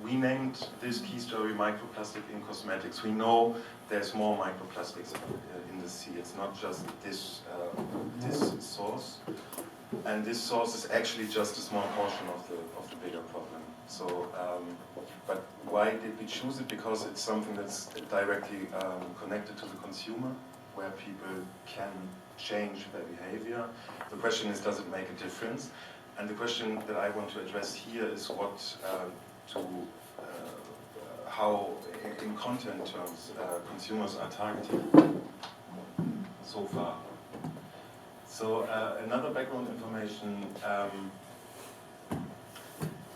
we named this key story microplastic in cosmetics. We know there's more microplastics in the sea. It's not just this source, and this source is actually just a small portion of the bigger problem. So, but why did we choose it? Because it's something that's directly connected to the consumer, where people can change their behavior. The question is, does it make a difference? And the question that I want to address here is how, in content terms, consumers are targeted so far. So another background information.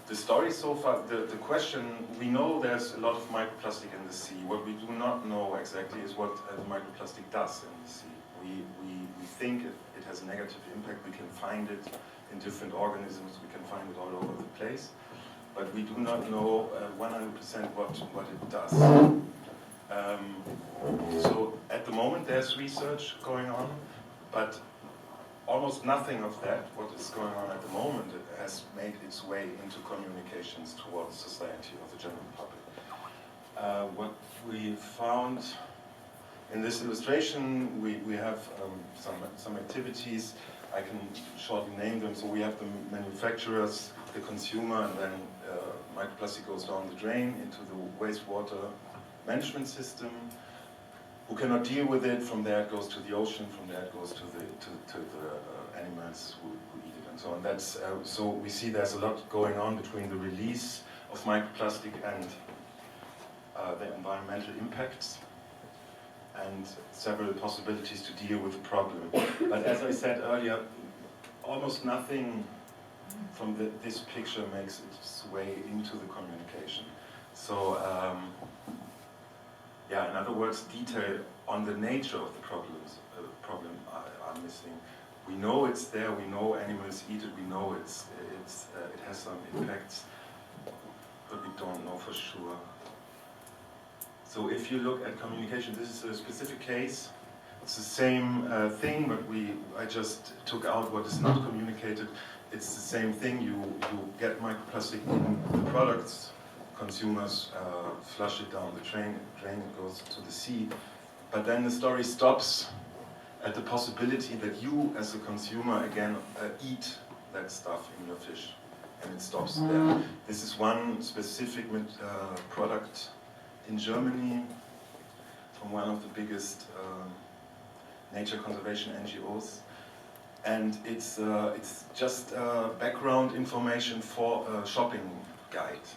The story so far, the question, we know there's a lot of microplastic in the sea. What we do not know exactly is what the microplastic does in the sea. We think it has a negative impact. We can find it in different organisms. We can find it all over the place. But we do not know 100% what it does. So at the moment there's research going on, but almost nothing of that, what is going on at the moment, has made its way into communications towards society or the general public. What we found in this illustration, we have some activities. I can shortly name them. So we have the manufacturers, the consumer, and then microplastic goes down the drain into the wastewater management system. Who cannot deal with it? From there it goes to the ocean. From there it goes to the animals who eat it, and so on. That's so we see there's a lot going on between the release of microplastic and the environmental impacts, and several possibilities to deal with the problem. But as I said earlier, almost nothing from this picture makes its way into the communication. So, yeah, in other words, detail on the nature of the problem are missing. We know it's there, we know animals eat it, we know it has some impacts, but we don't know for sure. So if you look at communication, this is a specific case. It's the same thing, but I just took out what is not communicated. It's the same thing. You get microplastic in the products. Consumers flush it down the drain. It goes to the sea. But then the story stops at the possibility that you, as a consumer, again eat that stuff in your fish, and it stops there. This is one specific product in Germany from one of the biggest nature conservation NGOs, and it's just background information for a shopping guide.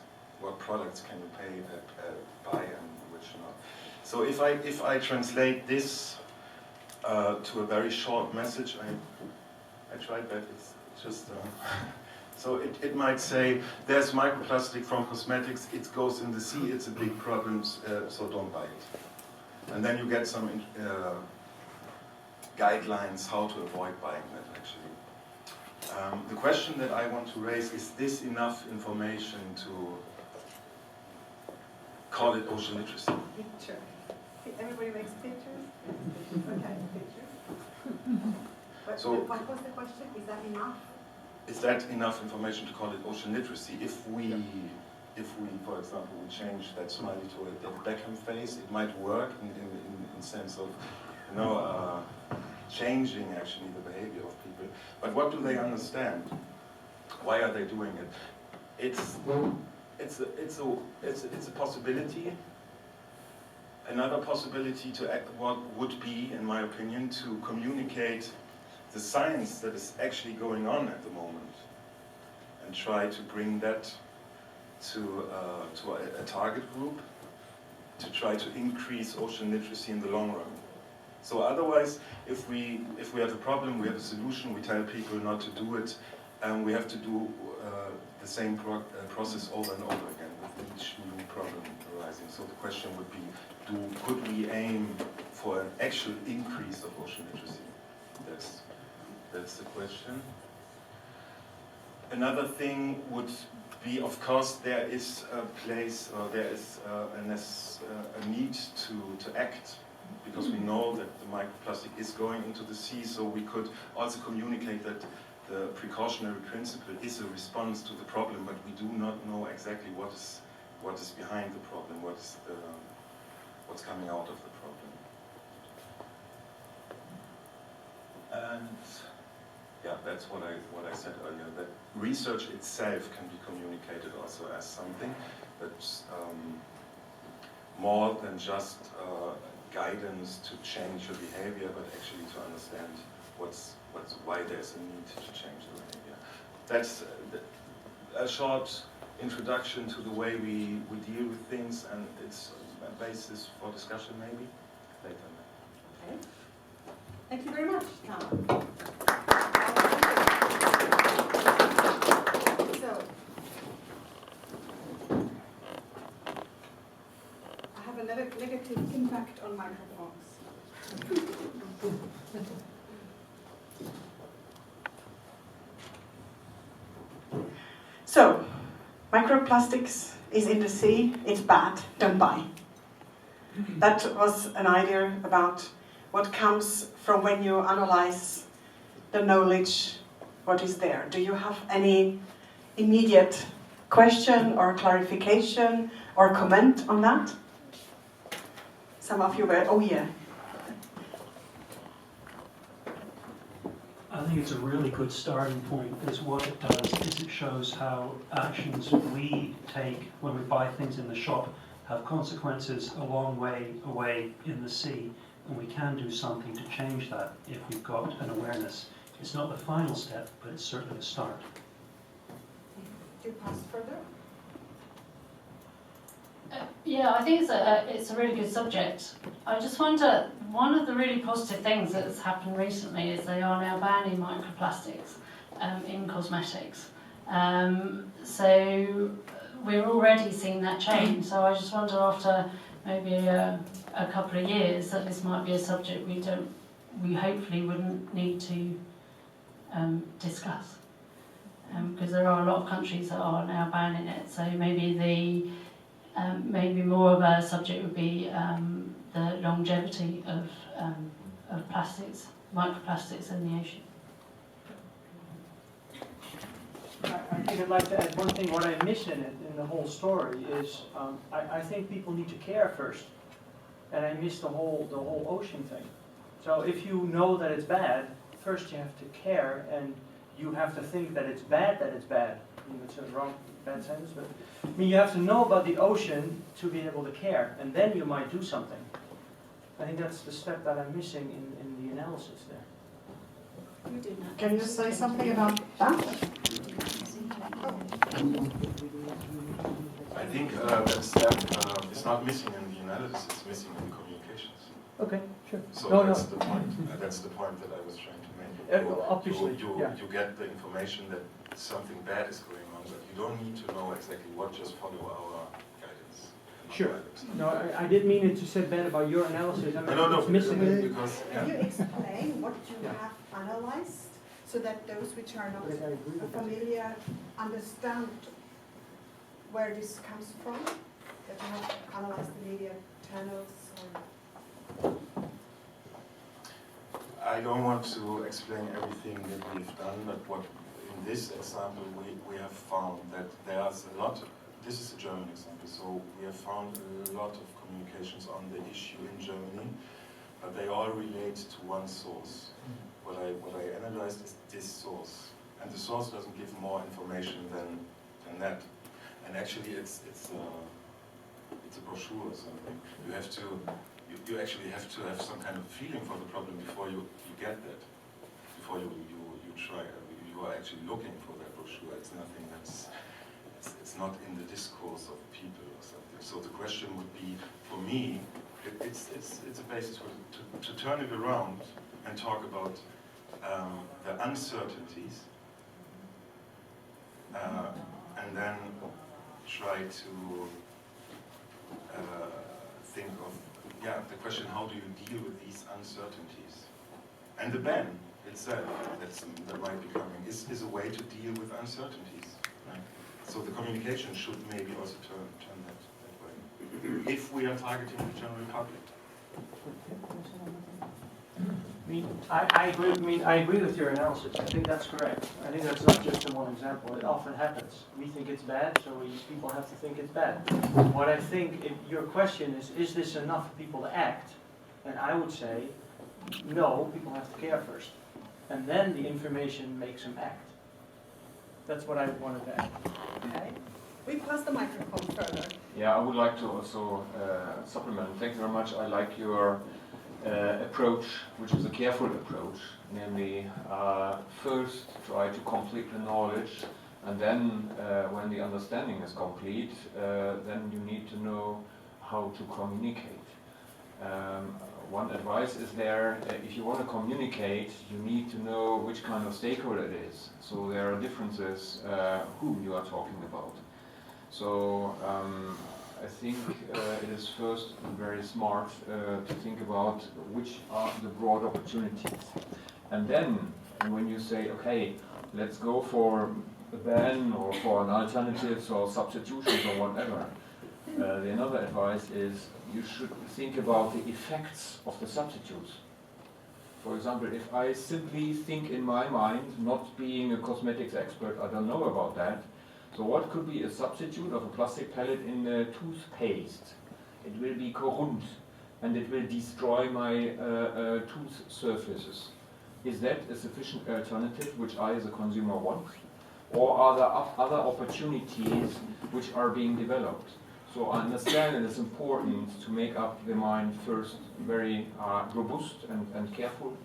What products can you buy and which not? So if I translate this to a very short message, I tried that. It's just. So it might say, there's microplastic from cosmetics, it goes in the sea, it's a big problem, so don't buy it. And then you get some guidelines how to avoid buying that, actually. The question that I want to raise is this enough information to call it ocean literacy? Picture. Everybody makes pictures? Okay, picture. So, what was the question? Is that enough? Is that enough information to call it ocean literacy? If we, for example, we change that smiley to a David Beckham face, it might work in sense of, changing actually the behavior of people. But what do they understand? Why are they doing it? It's a possibility. Another possibility to act, what would be, in my opinion, to communicate the science that is actually going on at the moment, and try to bring that to a target group, to try to increase ocean literacy in the long run. So otherwise, if we have a problem, we have a solution, we tell people not to do it, and we have to do the same process over and over again with each new problem arising. So the question would be, could we aim for an actual increase of ocean literacy? That's the question. Another thing would be, of course, there is a place, or there is a need to act, because we know that the microplastic is going into the sea, so we could also communicate that the precautionary principle is a response to the problem, but we do not know exactly what is what is behind the problem, what's coming out of the problem. And yeah, that's what I said earlier, that research itself can be communicated also as something that's more than just guidance to change your behavior, but actually to understand why there's a need to change the behavior. That's a short introduction to the way we deal with things, and it's a basis for discussion maybe later. Okay. Thank you very much, Tamer. So, I have a negative impact on microphones. So, microplastics is in the sea, it's bad, don't buy. That was an idea about what comes from when you analyze the knowledge, what is there. Do you have any immediate question or clarification or comment on that? Some of you were, oh yeah. I think it's a really good starting point, is what it does is it shows how actions we take when we buy things in the shop have consequences a long way away in the sea, and we can do something to change that if we've got an awareness. It's not the final step, but it's certainly a start. Do you pass further? Yeah, I think it's a really good subject. I just wonder, one of the really positive things that's happened recently is they are now banning microplastics in cosmetics. So we're already seeing that change. So I just wonder, after maybe a couple of years, that this might be a subject we hopefully wouldn't need to discuss. Because there are a lot of countries that are now banning it. So maybe maybe more of a subject would be the longevity of plastics, microplastics in the ocean. I think I'd like to add one thing. What I miss in it, in the whole story, is I think people need to care first, and I miss the whole ocean thing. So if you know that it's bad, first you have to care, and you have to think that it's bad. I mean, it's a bad sentence, but I mean, you have to know about the ocean to be able to care, and then you might do something. I think that's the step that I'm missing in the analysis there. Can you say something about that? I think that step is not missing in the analysis, it's missing in the communications. Okay, sure. So No, that's no. the point. That's the point that I was trying to make. Obviously, yeah. You get the information that something bad is going on, but you don't need to know exactly what. Just follow our guidance. Sure. No, I didn't mean it to say bad about your analysis. I mean, No, it's missing it. because Can you explain what you have analyzed so that those which are not familiar understand where this comes from? That you have analyzed the media channels? I don't want to explain everything that we've done, but what in this example we have found that there's a lot. This is a German example, so we have found a lot of communications on the issue in Germany, but they all relate to one source. What I analyzed is this source, and the source doesn't give more information than that. And actually, it's a brochure or something. You actually have to have some kind of feeling for the problem before you get that. Before you try, you are actually looking for that brochure. It's nothing that's. It's not in the discourse of people or something. So the question would be, for me, it's a basis to turn it around and talk about the uncertainties, and then try to think of the question: how do you deal with these uncertainties? And the ban itself that might be coming is a way to deal with uncertainties. Right? So the communication should maybe also turn that way, if we are targeting the general public. I agree with your analysis. I think that's correct. I think that's not just in one example. It often happens. We think it's bad, so people have to think it's bad. What I think, your question is this enough for people to act? And I would say, no, people have to care first. And then the information makes them act. That's what I wanted to add. Okay. We pass the microphone further. Yeah, I would like to also supplement. Thank you very much. I like your approach, which is a careful approach, namely first try to complete the knowledge, and then when the understanding is complete, then you need to know how to communicate. One advice is there, if you want to communicate, you need to know which kind of stakeholder it is. So there are differences whom you are talking about. So I think it is first very smart to think about which are the broad opportunities. And then when you say, okay, let's go for a ban or for an alternatives or substitutions or whatever, the another advice is you should think about the effects of the substitutes. For example, if I simply think in my mind, not being a cosmetics expert, I don't know about that. So what could be a substitute of a plastic pellet in the toothpaste? It will be corrund and it will destroy my tooth surfaces. Is that a sufficient alternative which I as a consumer want? Or are there other opportunities which are being developed? So I understand it is important to make up the mind first very robust and careful,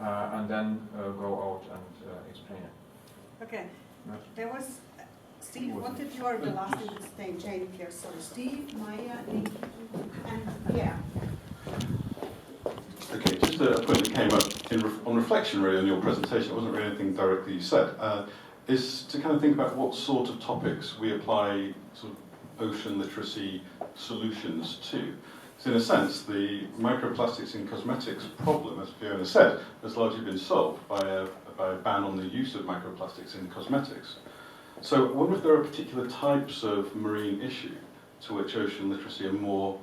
and then go out and explain it. Okay. There was Steve wanted you are the last in the same chain here. Sorry, Steve, Maya, Nick, and yeah. Okay, just a point that came up on reflection really on your presentation. It wasn't really anything directly you said. Is to kind of think about what sort of topics we apply sort of ocean literacy solutions to. So in a sense, the microplastics in cosmetics problem, as Fiona said, has largely been solved by a ban on the use of microplastics in cosmetics. So I wonder if there are particular types of marine issue to which ocean literacy are more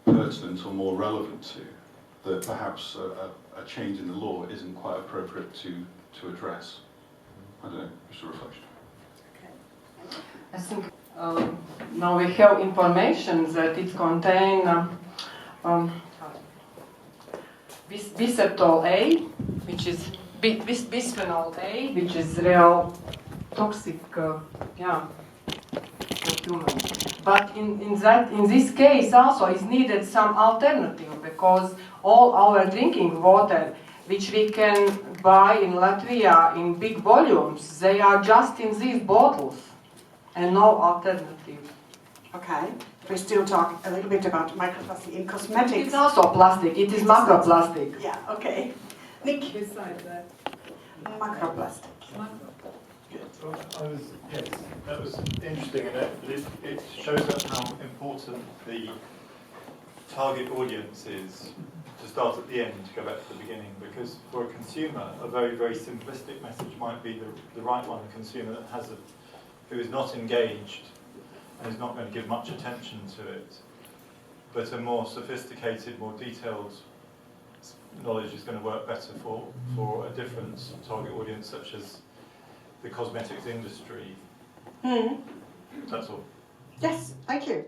pertinent or more relevant to, that perhaps a change in the law isn't quite appropriate to address. I don't know, just a reflection. Okay. I think now we have information that it contains bisphenol A, which is bisphenol A, which is real toxic, for humans. But in this case also is needed some alternative, because all our drinking water, which we can buy in Latvia in big volumes, they are just in these bottles and no alternative. Okay. We still talk a little bit about microplastic in cosmetics. It's also plastic. It is macroplastic. Yeah. Okay. Nick. Besides that, Macroplastic. Yes, that was interesting, and it shows us how important the target audience is to start at the end, to go back to the beginning, because for a consumer, a very, very simplistic message might be the right one. A consumer that who is not engaged and is not going to give much attention to it, but a more sophisticated, more detailed knowledge is going to work better for a different target audience, such as the cosmetics industry. That's all. Yes, thank you.